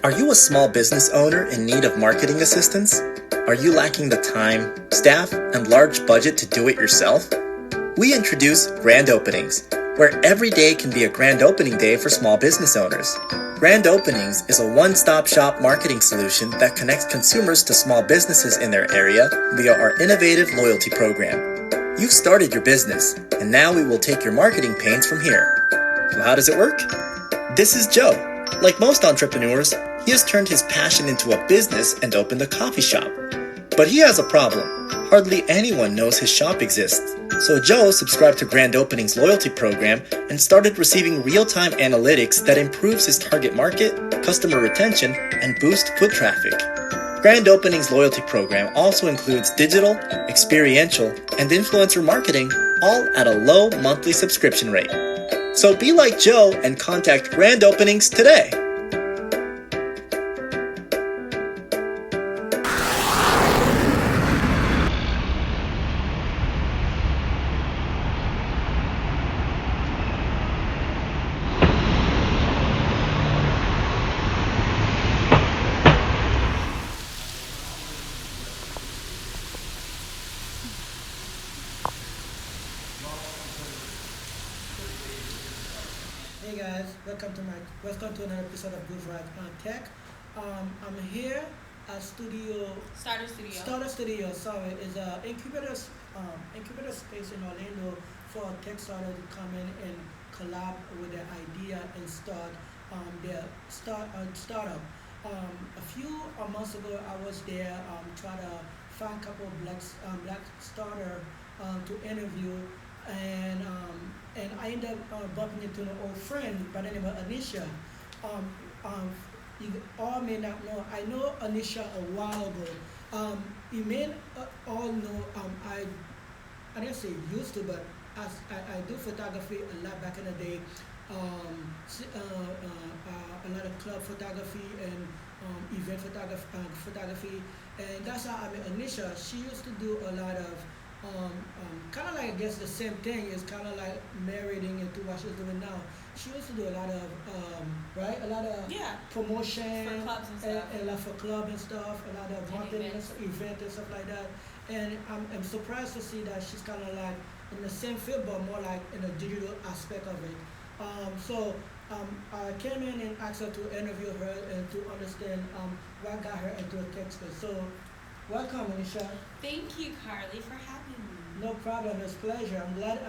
Are you a small business owner in need of marketing assistance? Are you lacking the time, staff, and large budget to do it yourself? We introduce Grand Openings, where every day can be a grand opening day for small business owners. Grand Openings is a one-stop shop marketing solution that connects consumers to small businesses in their area via our innovative loyalty program. You've started your business, and now we will take your marketing pains from here. So how does it work? This is Joe. Like most entrepreneurs, he has turned his passion into a business and opened a coffee shop. But he has a problem. Hardly anyone knows his shop exists. So Joe subscribed to Grand Opening's loyalty program and started receiving real-time analytics that improves his target market, customer retention, and boosts foot traffic. Grand Opening's loyalty program also includes digital, experiential, and influencer marketing, all at a low monthly subscription rate. So be like Joe and contact Grand Openings today. Hey guys, welcome to another episode of bourjuatech. I'm here at Starter Studio. Sorry, is a incubator space in Orlando for a tech starter to come in and collab with their idea and start their startup. A few months ago, I was there trying to find a couple of black starter to interview, and I ended up bumping into an old friend by the name of Aneshai. Um, um, you all may not know. I know Aneshai a while ago. You may all know. I didn't say used to, but I do photography a lot back in the day. A lot of club photography and event photography, and that's how I met Aneshai. She used to do a lot of kind of like, I guess the same thing is kind of like marrying into what she's doing now. She used to do a lot of a lot of promotion for clubs and stuff, and a lot for club and stuff, a lot of marketing event and stuff like that. And I'm surprised to see that she's kind of like in the same field, but more like in the digital aspect of it. I came in and asked her to interview her and to understand what got her into a tech space. So welcome, Aneshai. Thank you, Carly, for having me. No problem, it's a pleasure. I'm glad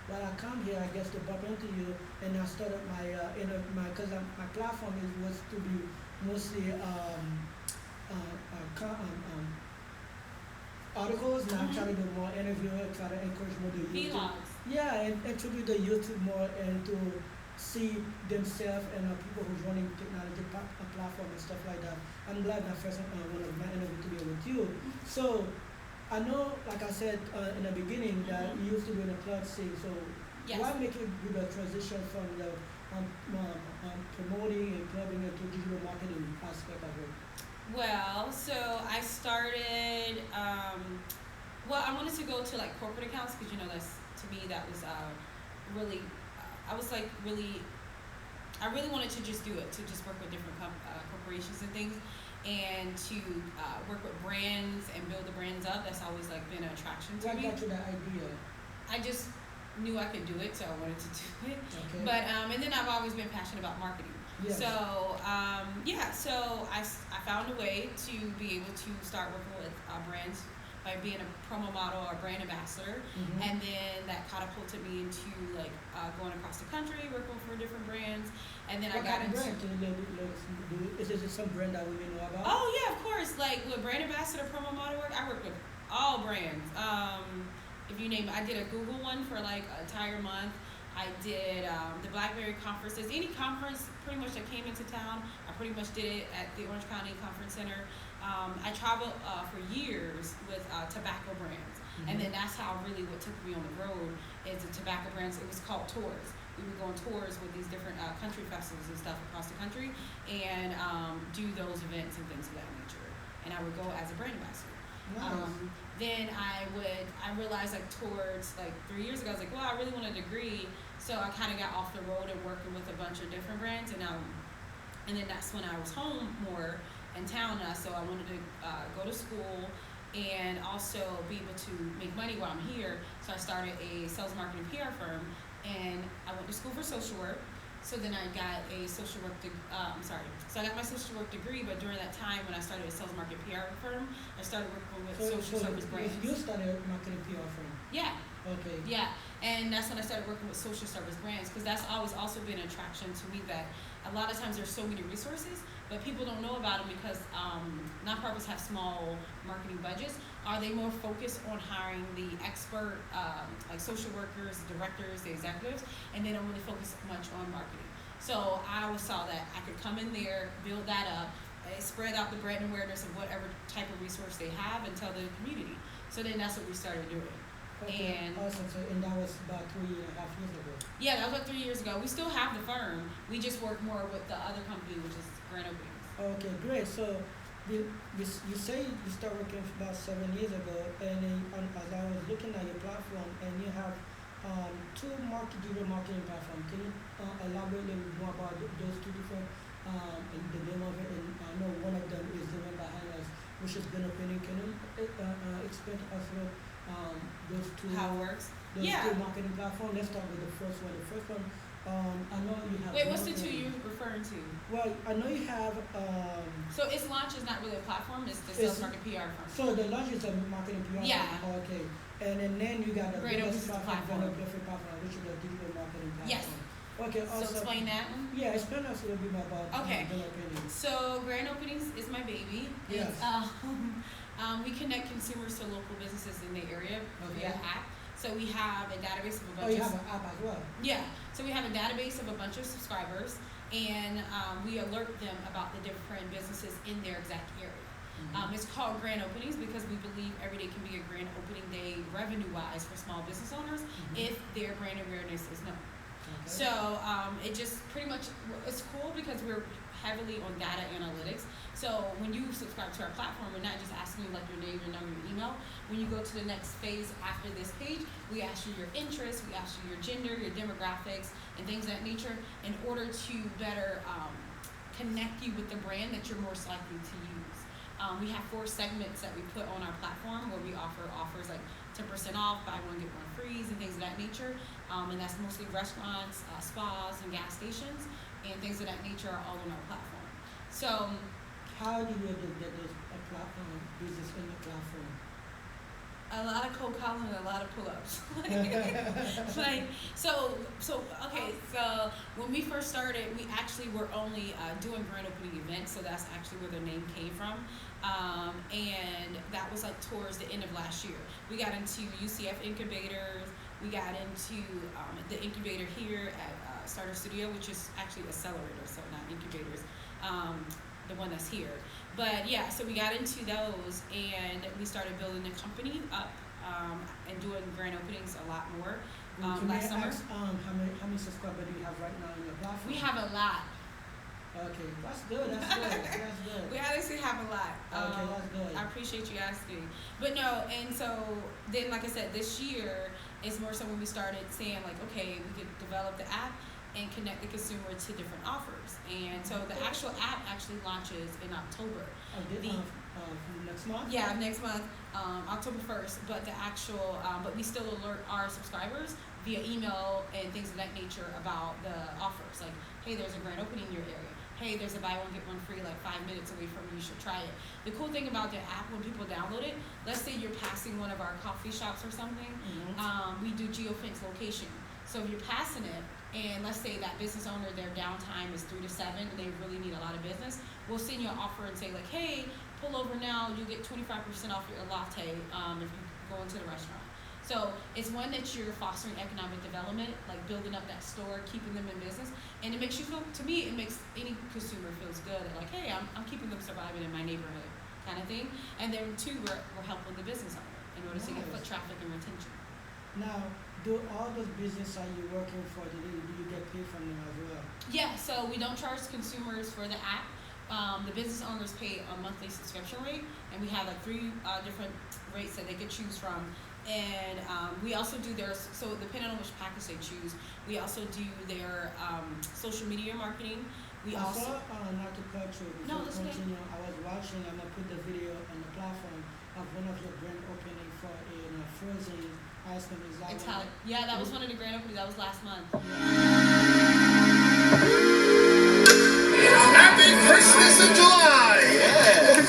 when I come here, I guess to bump into you, and I started because my platform was to be mostly articles. Now I'm trying to do more interview, try to encourage more the youth. Vlogs. Yeah, and introduce the youth more and to see themselves and people who's running technology platform and stuff like that. I'm glad that first one of my interview to be with you. So I know, like I said in the beginning, that you used to be in the club scene. So Yes. why make you do the transition from the promoting and clubbing into digital marketing aspect of it? Well, so I started. I wanted to go to like corporate accounts because that's, to me, that was really. I was like really. I really wanted to just do it, to just work with different corporations and things, and to work with brands and build the brands up. That's always like been an attraction to me. What got you that idea? I just knew I could do it, so I wanted to do it. Okay. But and then I've always been passionate about marketing. Yes. So so I found a way to be able to start working with brands by being a promo model or brand ambassador, and then that catapulted me into like going across the country, working for different brands, and then What I got kind of into. brand? Is there some brand that we may know about? Oh yeah, of course. Like with brand ambassador, promo model work, I work with all brands. If you name it, I did a Google one for like an entire month. I did the BlackBerry conferences. Any conference pretty much that came into town, I pretty much did it at the Orange County Conference Center. I traveled for years with tobacco brands, and then that's how really what took me on the road is the tobacco brands. It was called tours. We would go on tours with these different country festivals and stuff across the country, and do those events and things of that nature. And I would go as a brand ambassador. Nice. Then I realized like towards like 3 years ago, I was like, well, I really want a degree. So I kind of got off the road and working with a bunch of different brands, and And then that's when I was home more in town, so I wanted to go to school and also be able to make money while I'm here. So I started a sales marketing PR firm, and I went to school for social work. So then I got a social work, so I got my social work degree, but during that time when I started a sales marketing PR firm, I started working with social service brands. You started marketing PR firm? Yeah. Okay. Yeah, and that's when I started working with social service brands, because that's always also been an attraction to me, that a lot of times there's so many resources, but people don't know about them because nonprofits have small marketing budgets. Are they more focused on hiring the expert, like social workers, directors, the executives, and they don't really focus much on marketing? So I always saw that I could come in there, build that up, spread out the brand awareness of whatever type of resource they have and tell the community. So then that's what we started doing. Okay, And awesome. So, and that was about 3.5 years ago. yeah, that was about 3 years ago. We still have the firm. We just work more with the other company, which is GrandOpening. Okay, great. So you say you started working about 7 years ago, and as I was looking at your platform, and you have two digital marketing platforms. Can you elaborate a little bit more about those two different, and the name of it? And I know one of them is the one behind us, which is GrandOpening. Can you explain to us those two? How it works? Those Yeah. two marketing platforms. Let's start with the first one. The first one, I know you have. Wait, what's the two you're referring to? Well, I know you have. So its launch is not really a platform. It's the sales market PR firm. So the launch is a marketing PR. Yeah. Okay. And then you got the GrandOpening platform, different platform, which is the digital marketing platform. Yes. Okay. So Also, explain that one. yeah, explain us a little bit more about. Okay. GrandOpening. So GrandOpening is my baby. Yes. We connect consumers to local businesses in the area via Okay. app. So we have a database of a bunch Oh, you of have an app as well. Yeah, so we have a database of a bunch of subscribers, and we alert them about the different businesses in their exact area. It's called GrandOpenings because we believe every day can be a grand opening day revenue-wise for small business owners if their brand awareness is known. Okay. So it just pretty much, it's cool because we're heavily on data analytics. So when you subscribe to our platform, we're not just asking you like your name, your number, your email. When you go to the next phase after this page, we ask you your interests, we ask you your gender, your demographics, and things of that nature in order to better connect you with the brand that you're most likely to use. We have 4 segments that we put on our platform where we offer offers like 10% off, buy one, get one free, and things of that nature. And that's mostly restaurants, spas, and gas stations, and things of that nature are all on our platform. So, how do you get those platform business in the platform? a lot of cold calling and a lot of pull-ups. So when we first started, we actually were only doing grand opening events, so that's actually where the name came from. And that was like towards the end of last year. We got into UCF incubators. We got into the incubator here at Starter Studio, which is actually accelerator, so not incubators, the one that's here. But yeah, so we got into those, and we started building the company up and doing grand openings a lot more last summer. Ask, how many subscribers do you have right now in your platform? We have a lot. Okay, that's good. That's good. That's good. We honestly have a lot. Okay, that's good. I appreciate you asking. But no, and so then, like I said, this year is more so when we started saying like, okay, we could develop the app and connect the consumer to different offers. And so the actual app actually launches in October. Next month? Yeah, next month, October 1st. But the actual, but we still alert our subscribers via email and things of that nature about the offers. Like, hey, there's a grand opening in your area. Hey, there's a buy one, get one free like 5 minutes away from you. You should try it. The cool thing about the app, when people download it, let's say you're passing one of our coffee shops or something, we do geofence location. So if you're passing it, and let's say that business owner, their downtime is 3 to 7, and they really need a lot of business, we'll send you an offer and say like, hey, pull over now, you get 25% off your latte if you go into the restaurant. So it's one that you're fostering economic development, like building up that store, keeping them in business, and it makes you feel, to me, it makes any consumer feels good, like, hey, I'm keeping them surviving in my neighborhood, kind of thing. And then two, we're helping the business owner in order to get foot traffic and retention. Now, do all those business that you're working for, do you get paid from them as well? Yeah, so we don't charge consumers for the app. The business owners pay a monthly subscription rate, and we have like 3 different rates that they could choose from. And we also do their, so depending on which package they choose, we also do their social media marketing. We I also saw, not to cut you before no, you that's okay. continue, I was watching, I'm going to put the video on the platform of one of your grand opening for a frozen ice cream. Is that Italian. one? Yeah, that was one of the grand openings. That was last month. Happy Christmas in July! Yeah!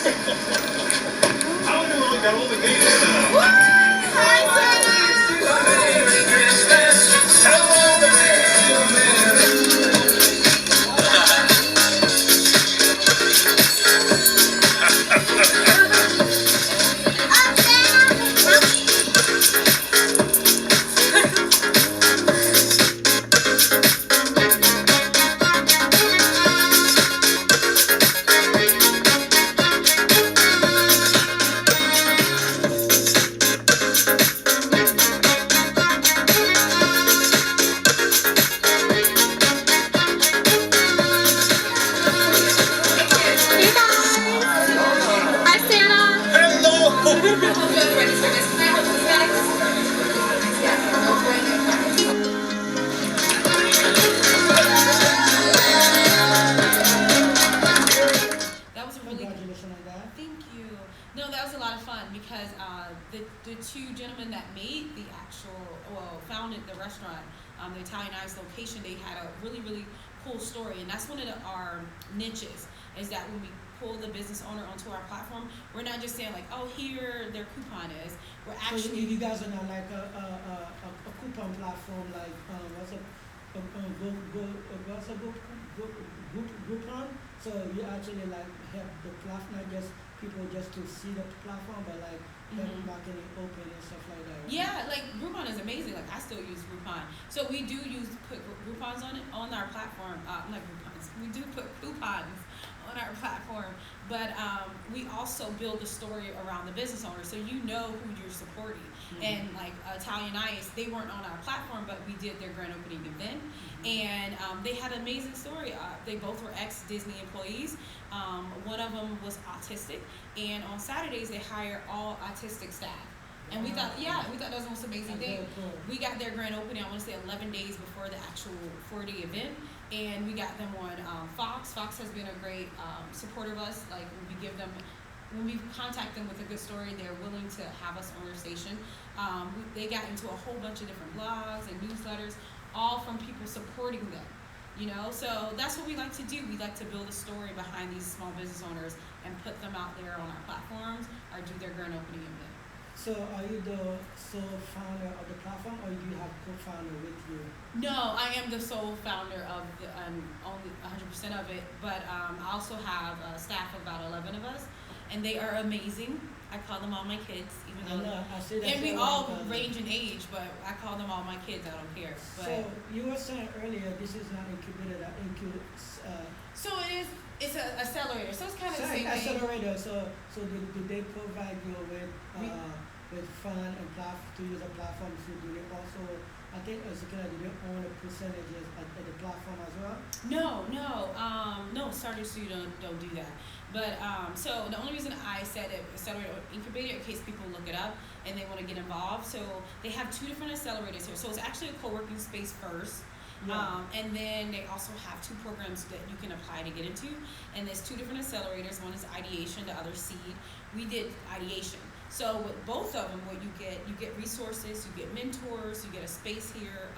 How do we got all the games set up? Merry Christmas! Hello there! No, that was a lot of fun because the two gentlemen that made the founded the restaurant, the Italian Ice location, they had a really, really cool story. And that's one of our niches, is that when we pull the business owner onto our platform, we're not just saying like, oh, here their coupon is. We're actually... So you guys are not like a coupon platform, like, what's a Groupon? So you actually like have the platform, not just people just to see the platform, but like marketing open and stuff like that. Right? Yeah, like Groupon is amazing. Like I still use Groupon. So we do put Groupons on our platform. Not Groupons. We do put coupons on our platform, but we also build the story around the business owner, so you know who you're supporting. And like Italian Ice, they weren't on our platform, but we did their grand opening event, and they had an amazing story. They both were ex-Disney employees. One of them was autistic, and on Saturdays they hire all autistic staff. And we thought that was the most amazing thing. We got their grand opening, I want to say 11 days before the actual 4-day event, and we got them on Fox. Fox has been a great supporter of us. Like when we contact them with a good story, they're willing to have us on their station. They got into a whole bunch of different blogs and newsletters, all from people supporting them. You know, so that's what we like to do. We like to build a story behind these small business owners and put them out there on our platforms or do their grand opening event. So are you the sole founder of the platform, or do you have co-founder with you? No, I am the sole founder of only 100% of it, but I also have a staff of about 11 of us, and they are amazing. I call them all my kids, even though I see that. and we all range in age, but I call them all my kids. I don't care. But so you were saying earlier, this is not incubator, so it is. It's an accelerator, so it's kind of the same thing. Accelerator. So do they provide you with fund and to use a platform? So do they also, I think as a do they own the percentages at the platform as well? No, Starter Studio don't do that. But so the only reason I said accelerator or incubator, in case people look it up and they want to get involved, so they have 2 different accelerators here. So it's actually a co-working space first. Yeah. And then they also have 2 programs that you can apply to get into. And there's 2 different accelerators. One is ideation, the other seed. We did ideation. So with both of them, what you get resources, you get mentors, you get a space here,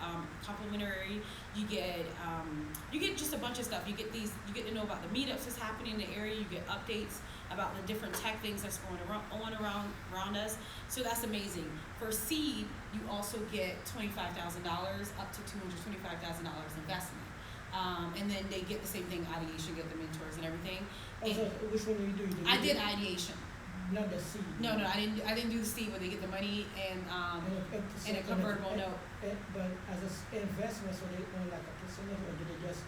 complimentary. You get just a bunch of stuff. You get to know about the meetups that's happening in the area. You get updates about the different tech things that's going on around us. So that's amazing. For seed, you also get $25,000 up to $225,000 investment. And then they get the same thing, ideation, get the mentors and everything. So which one do you do? I did ideation. Not the seed. No, I didn't do the seed where they get the money and a convertible note. But as an investment, so they own like a percentage, or do they just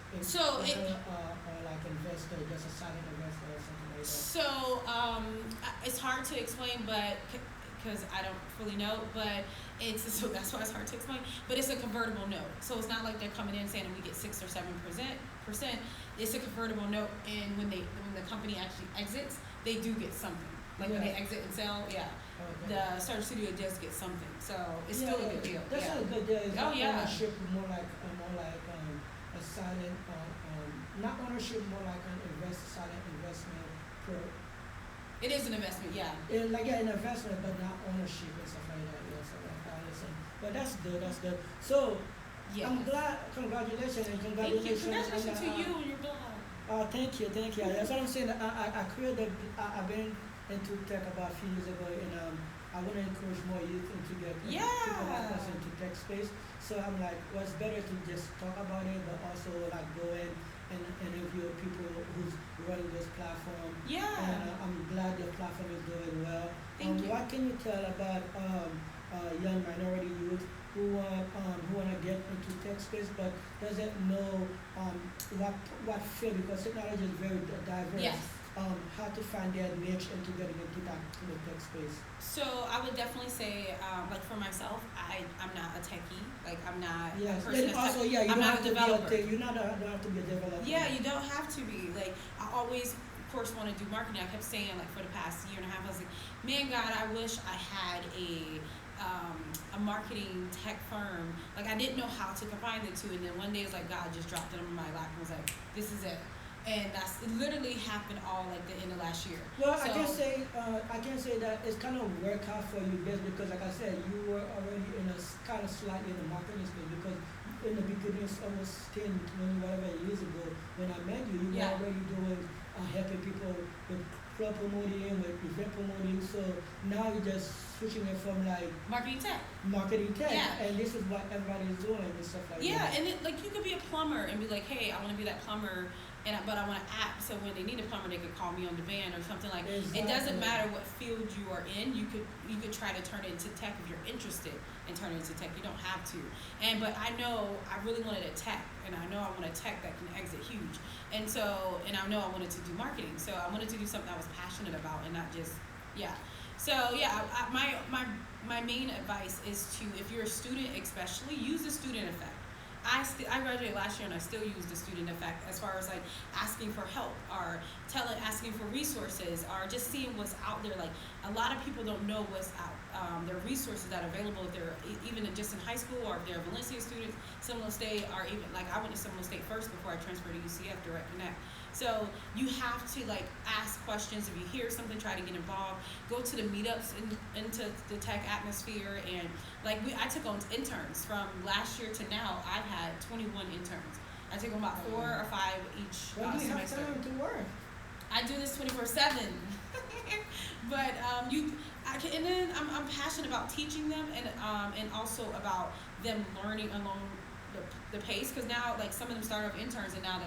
like investor, just a silent investor or something like that? So it's hard to explain, but because I don't fully know, but so that's why it's hard to explain. But it's a convertible note, so it's not like they're coming in saying we get 6 or 7%. It's a convertible note, and when the company actually exits, they do get something. Like when they exit and sell, the Starter Studio does get something, so it's still a good deal. That's a good deal. It's ownership, more like a silent not ownership, more like an silent investment pro. It is an investment, yeah. An investment, but not ownership and stuff like that. Yeah, so like I understand. But that's good. That's good. So Yes. I'm glad. Congratulations and congratulations. Congratulations to you and your blog. Thank you. That's what I'm saying. I created. I've been into tech about a few years ago, and I want to encourage more youth into get people like us into tech space. So I'm like, what's better to just talk about it, but also like go in and interview people who's running this platform. Yeah. And I'm glad your platform is doing well. Thank you. What can you tell about young minority youth who want to get into tech space but doesn't know what field, because technology is very diverse. Yes. How to find their niche and to get into the tech space. So I would definitely say, like for myself, I'm not a techie. Like I'm not Yes. a person And also, you I'm not a developer. You don't have to be a developer. Yeah, you don't have to be. Like I always, of course, want to do marketing. I kept saying, like for the past year and a half, I was like, man, God, I wish I had a marketing tech firm. Like I didn't know how to combine the two, and then one day it's like God just dropped it on my lap and was like, this is it. And it literally happened all like the end of last year. Well, so, I can say that it's kind of worked out for you best because, like I said, you were already in a kind of slightly in the marketing space because in the beginning, almost 10, 20, whatever years ago, when I met you, you were already doing helping people with club promoting, with event promoting. So now you're just switching it from like marketing tech. And this is what everybody is doing and stuff like that. Yeah, and like you could be a plumber and be like, hey, I want to be that plumber. But I want an app so when they need a plumber, they could call me on demand or something like. Exactly. It doesn't matter what field you are in. You could try to turn it into tech if you're interested in turning it into tech. You don't have to. But I know I really wanted a tech, and I know I want a tech that can exit huge. And I know I wanted to do marketing. So I wanted to do something I was passionate about and not just So my main advice is to, if you're a student especially, use the student effect. I graduated last year and I still use the student effect as far as like asking for help or asking for resources or just seeing what's out there. Like a lot of people don't know what's out. There are resources that are available if they're even just in high school or if they're Valencia students, Seminole State, or even like I went to Seminole State first before I transferred to UCF Direct Connect. So you have to like ask questions. If you hear something, try to get involved. Go to the meetups into the tech atmosphere, and like I took on interns from last year to now. I've had 21 interns. I take on about 4 or 5 each semester. When do you have time to work? I do this 24/7. But and then I'm passionate about teaching them and also about them learning along the pace, because now like some of them started off interns and now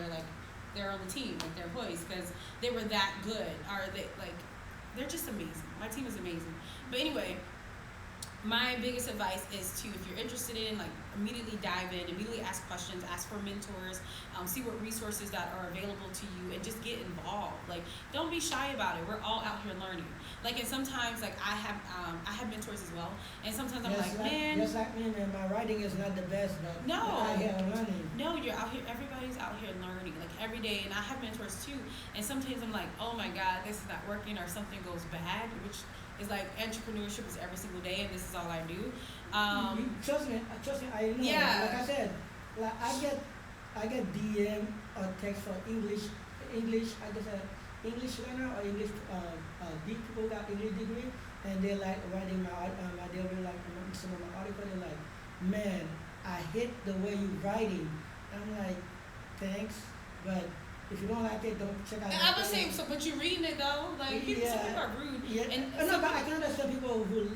they're on the team, like they're employees, because they were that good, or they're just amazing. My team is amazing. But anyway, my biggest advice is to, if you're interested in, like, immediately dive in, immediately ask questions, ask for mentors, see what resources that are available to you, and just get involved. Like, don't be shy about it. We're all out here learning. Like, and sometimes, like, I have mentors as well, and sometimes I'm man. Just like me, man, my writing is not the best, but no, I'm out here learning. No, you're out here, everybody's out here learning, like, every day, and I have mentors too, and sometimes I'm like, oh my God, this is not working, or something goes bad, which is like, entrepreneurship is every single day, and this is all I do. Trust me, I know. Yeah. Like I said, like I get DM or text for English. I just English learner or English deep people got English degree, and they like writing they were like some of my article. They're like, man, I hate the way you writing. I'm like, thanks, but if you don't like it, don't check out. I would say, but you're reading it though. Like, some people are rude. Yeah. And no, but I can understand people who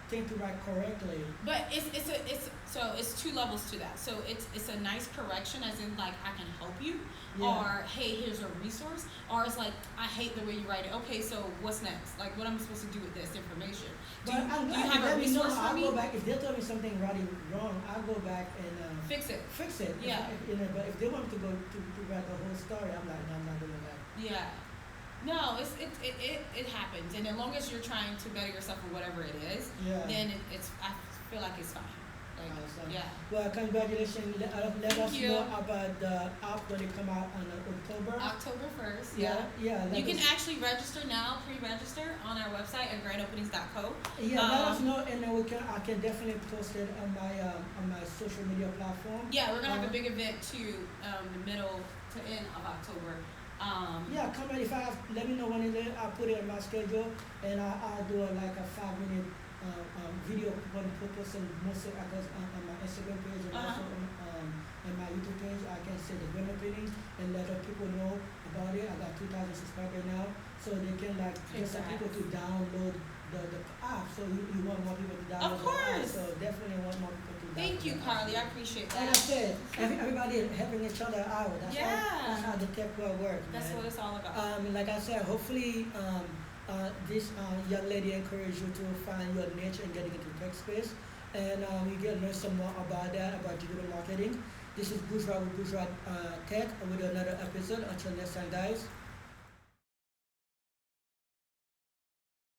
think to write correctly. But it's 2 levels to that. So it's a nice correction, as in like, I can help you, or hey, here's a resource, or it's like, I hate the way you write it. Okay, so what's next? Like, what am I supposed to do with this information? Do you have a resource for me? I'll go back if they tell me something wrong. I'll go back and fix it. Yeah. But if they want to go to write the whole story, I'm like, no, I'm not doing that. Yeah. No, it happens, and as long as you're trying to better yourself or whatever it is, then I feel like it's fine. Like, yeah. Well, congratulations. Let us know about the app when it come out on October 1st. Yeah. You can actually register now, pre-register on our website at grandopenings.co. Yeah, let us know, and then I can definitely post it on my social media platform. Yeah, we're gonna have a big event too, the middle to end of October. Yeah, come on. If I have, let me know when it is. I'll put it in my schedule, and I'll do like a 5 minute video when posting mostly on my Instagram page and also on my YouTube page. I can say the GrandOpening and let other people know about it. I got 2,000 subscribers now, so they can like get some people to download the app. So you want more people to download the app. So definitely want more people to download. Thank you, Carly. I appreciate that. Like I said, everybody is helping each other out. That's how the tech world works. That's what it's all about. Like I said, hopefully this young lady encouraged you to find your niche and getting into tech space, and you get learn some more about that, about digital marketing. This is Bourjuat with Bourjuat Tech with another episode. Until next time, guys.